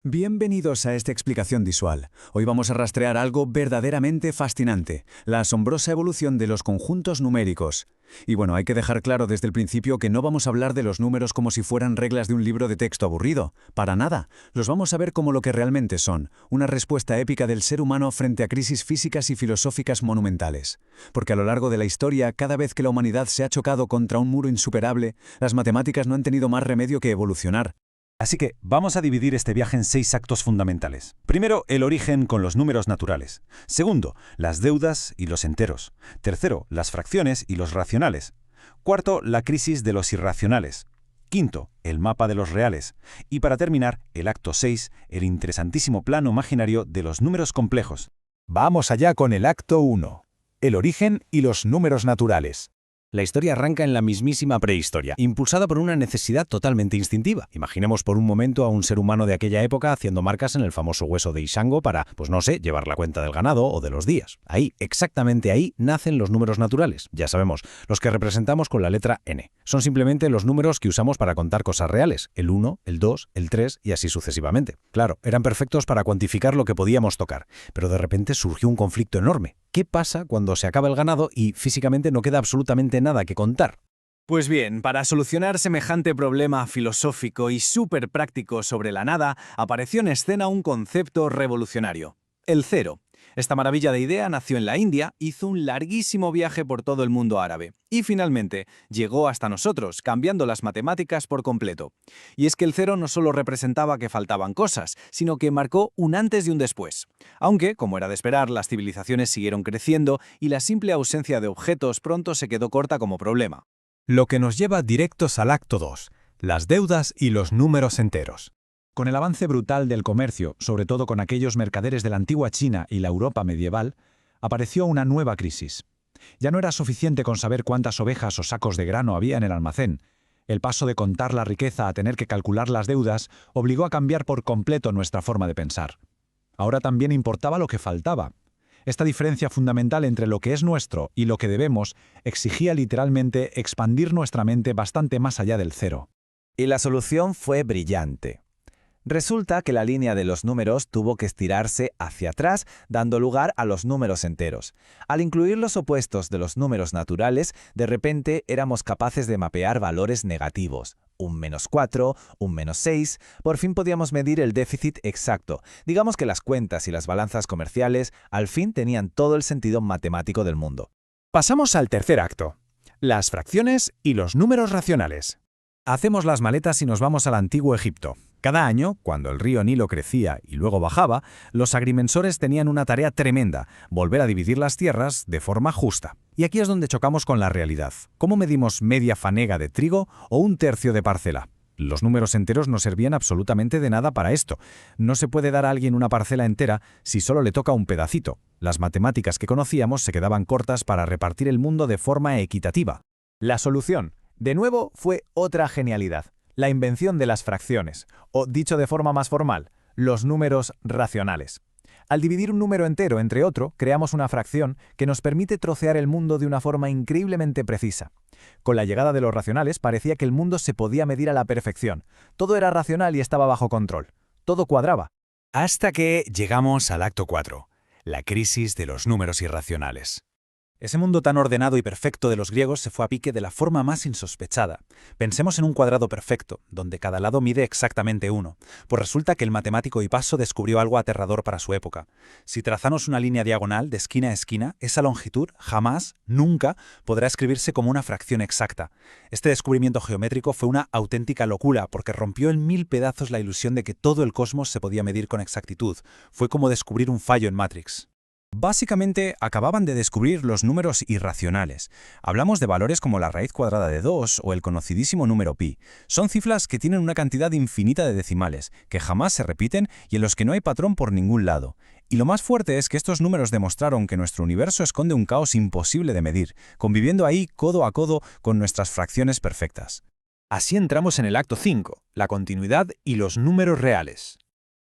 Bienvenidos a esta explicación visual. Hoy vamos a rastrear algo verdaderamente fascinante, la asombrosa evolución de los conjuntos numéricos. Y bueno, hay que dejar claro desde el principio que no vamos a hablar de los números como si fueran reglas de un libro de texto aburrido. Para nada. Los vamos a ver como lo que realmente son, una respuesta épica del ser humano frente a crisis físicas y filosóficas monumentales. Porque a lo largo de la historia, cada vez que la humanidad se ha chocado contra un muro insuperable, las matemáticas no han tenido más remedio que evolucionar. Así que vamos a dividir este viaje en 6 actos fundamentales. Primero, el origen con los números naturales. Segundo, las deudas y los enteros. Tercero, las fracciones y los racionales. Cuarto, la crisis de los irracionales. Quinto, el mapa de los reales. Y para terminar, el acto 6, el interesantísimo plano imaginario de los números complejos. Vamos allá con el acto 1. El origen y los números naturales. La historia arranca en la mismísima prehistoria, impulsada por una necesidad totalmente instintiva. Imaginemos por un momento a un ser humano de aquella época haciendo marcas en el famoso hueso de Ishango para, pues no sé, llevar la cuenta del ganado o de los días. Ahí, exactamente ahí, nacen los números naturales. Ya sabemos, los que representamos con la letra N. Son simplemente los números que usamos para contar cosas reales, el 1, el 2, el 3 y así sucesivamente. Claro, eran perfectos para cuantificar lo que podíamos tocar, pero de repente surgió un conflicto enorme. ¿Qué pasa cuando se acaba el ganado y físicamente no queda absolutamente nada que contar? Pues bien, para solucionar semejante problema filosófico y súper práctico sobre la nada, apareció en escena un concepto revolucionario: el cero. Esta maravilla de idea nació en la India, hizo un larguísimo viaje por todo el mundo árabe y finalmente llegó hasta nosotros, cambiando las matemáticas por completo. Y es que el cero no solo representaba que faltaban cosas, sino que marcó un antes y un después. Aunque, como era de esperar, las civilizaciones siguieron creciendo y la simple ausencia de objetos pronto se quedó corta como problema. Lo que nos lleva directos al acto 2, las deudas y los números enteros. Con el avance brutal del comercio, sobre todo con aquellos mercaderes de la antigua China y la Europa medieval, apareció una nueva crisis. Ya no era suficiente con saber cuántas ovejas o sacos de grano había en el almacén. El paso de contar la riqueza a tener que calcular las deudas obligó a cambiar por completo nuestra forma de pensar. Ahora también importaba lo que faltaba. Esta diferencia fundamental entre lo que es nuestro y lo que debemos exigía literalmente expandir nuestra mente bastante más allá del cero. Y la solución fue brillante. Resulta que la línea de los números tuvo que estirarse hacia atrás, dando lugar a los números enteros. Al incluir los opuestos de los números naturales, de repente éramos capaces de mapear valores negativos. Un -4, un -6, por fin podíamos medir el déficit exacto. Digamos que las cuentas y las balanzas comerciales al fin tenían todo el sentido matemático del mundo. Pasamos al tercer acto, las fracciones y los números racionales. Hacemos las maletas y nos vamos al antiguo Egipto. Cada año, cuando el río Nilo crecía y luego bajaba, los agrimensores tenían una tarea tremenda: volver a dividir las tierras de forma justa. Y aquí es donde chocamos con la realidad. ¿Cómo medimos media fanega de trigo o un tercio de parcela? Los números enteros no servían absolutamente de nada para esto. No se puede dar a alguien una parcela entera si solo le toca un pedacito. Las matemáticas que conocíamos se quedaban cortas para repartir el mundo de forma equitativa. La solución, de nuevo, fue otra genialidad: la invención de las fracciones, o dicho de forma más formal, los números racionales. Al dividir un número entero entre otro, creamos una fracción que nos permite trocear el mundo de una forma increíblemente precisa. Con la llegada de los racionales parecía que el mundo se podía medir a la perfección. Todo era racional y estaba bajo control. Todo cuadraba. Hasta que llegamos al acto 4, la crisis de los números irracionales. Ese mundo tan ordenado y perfecto de los griegos se fue a pique de la forma más insospechada. Pensemos en un cuadrado perfecto, donde cada lado mide exactamente 1. Pues resulta que el matemático Hipaso descubrió algo aterrador para su época. Si trazamos una línea diagonal de esquina a esquina, esa longitud jamás, nunca, podrá escribirse como una fracción exacta. Este descubrimiento geométrico fue una auténtica locura, porque rompió en 1000 pedazos la ilusión de que todo el cosmos se podía medir con exactitud. Fue como descubrir un fallo en Matrix. Básicamente, acababan de descubrir los números irracionales. Hablamos de valores como la raíz cuadrada de 2 o el conocidísimo número pi. Son cifras que tienen una cantidad infinita de decimales, que jamás se repiten y en los que no hay patrón por ningún lado. Y lo más fuerte es que estos números demostraron que nuestro universo esconde un caos imposible de medir, conviviendo ahí codo a codo con nuestras fracciones perfectas. Así entramos en el acto 5, la continuidad y los números reales.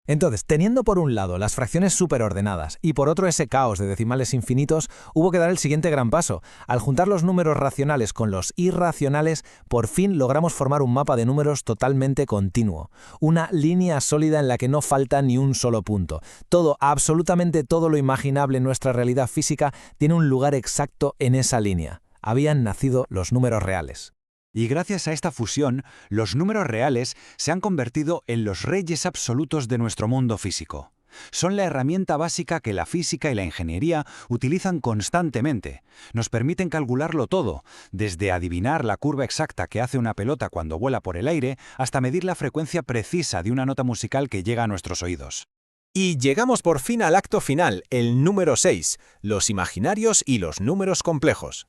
Entonces, teniendo por un lado las fracciones superordenadas y por otro ese caos de decimales infinitos, hubo que dar el siguiente gran paso. Al juntar los números racionales con los irracionales, por fin logramos formar un mapa de números totalmente continuo. Una línea sólida en la que no falta ni un solo punto. Todo, absolutamente todo lo imaginable en nuestra realidad física tiene un lugar exacto en esa línea. Habían nacido los números reales. Y gracias a esta fusión, los números reales se han convertido en los reyes absolutos de nuestro mundo físico. Son la herramienta básica que la física y la ingeniería utilizan constantemente. Nos permiten calcularlo todo, desde adivinar la curva exacta que hace una pelota cuando vuela por el aire, hasta medir la frecuencia precisa de una nota musical que llega a nuestros oídos. Y llegamos por fin al acto final, el número 6, los imaginarios y los números complejos.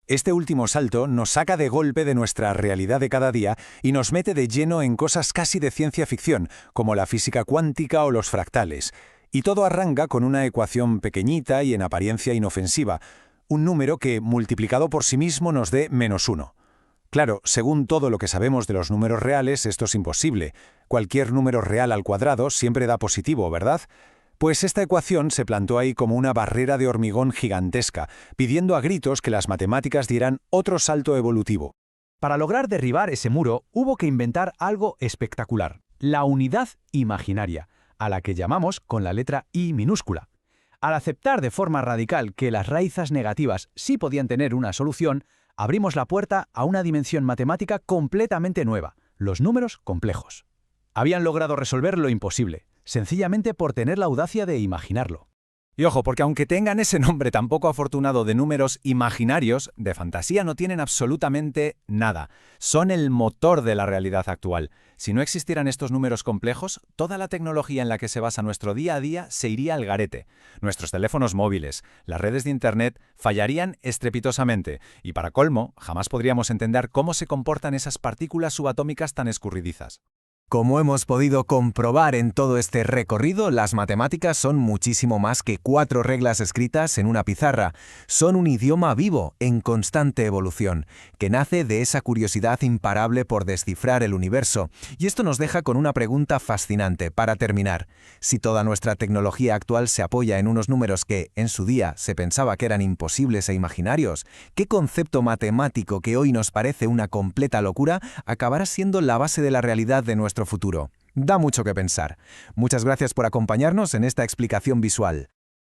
Este último salto nos saca de golpe de nuestra realidad de cada día y nos mete de lleno en cosas casi de ciencia ficción, como la física cuántica o los fractales. Y todo arranca con una ecuación pequeñita y en apariencia inofensiva, un número que, multiplicado por sí mismo, nos dé -1. Claro, según todo lo que sabemos de los números reales, esto es imposible. Cualquier número real al cuadrado siempre da positivo, ¿verdad? Pues esta ecuación se plantó ahí como una barrera de hormigón gigantesca, pidiendo a gritos que las matemáticas dieran otro salto evolutivo. Para lograr derribar ese muro, hubo que inventar algo espectacular, la unidad imaginaria, a la que llamamos con la letra I minúscula. Al aceptar de forma radical que las raíces negativas sí podían tener una solución, abrimos la puerta a una dimensión matemática completamente nueva, los números complejos. Habían logrado resolver lo imposible, sencillamente por tener la audacia de imaginarlo. Y ojo, porque aunque tengan ese nombre tan poco afortunado de números imaginarios, de fantasía no tienen absolutamente nada. Son el motor de la realidad actual. Si no existieran estos números complejos, toda la tecnología en la que se basa nuestro día a día se iría al garete. Nuestros teléfonos móviles, las redes de Internet fallarían estrepitosamente. Y para colmo, jamás podríamos entender cómo se comportan esas partículas subatómicas tan escurridizas. Como hemos podido comprobar en todo este recorrido, las matemáticas son muchísimo más que 4 reglas escritas en una pizarra. Son un idioma vivo, en constante evolución, que nace de esa curiosidad imparable por descifrar el universo. Y esto nos deja con una pregunta fascinante para terminar. Si toda nuestra tecnología actual se apoya en unos números que, en su día, se pensaba que eran imposibles e imaginarios, ¿qué concepto matemático que hoy nos parece una completa locura acabará siendo la base de la realidad de nuestro futuro? Da mucho que pensar. Muchas gracias por acompañarnos en esta explicación visual.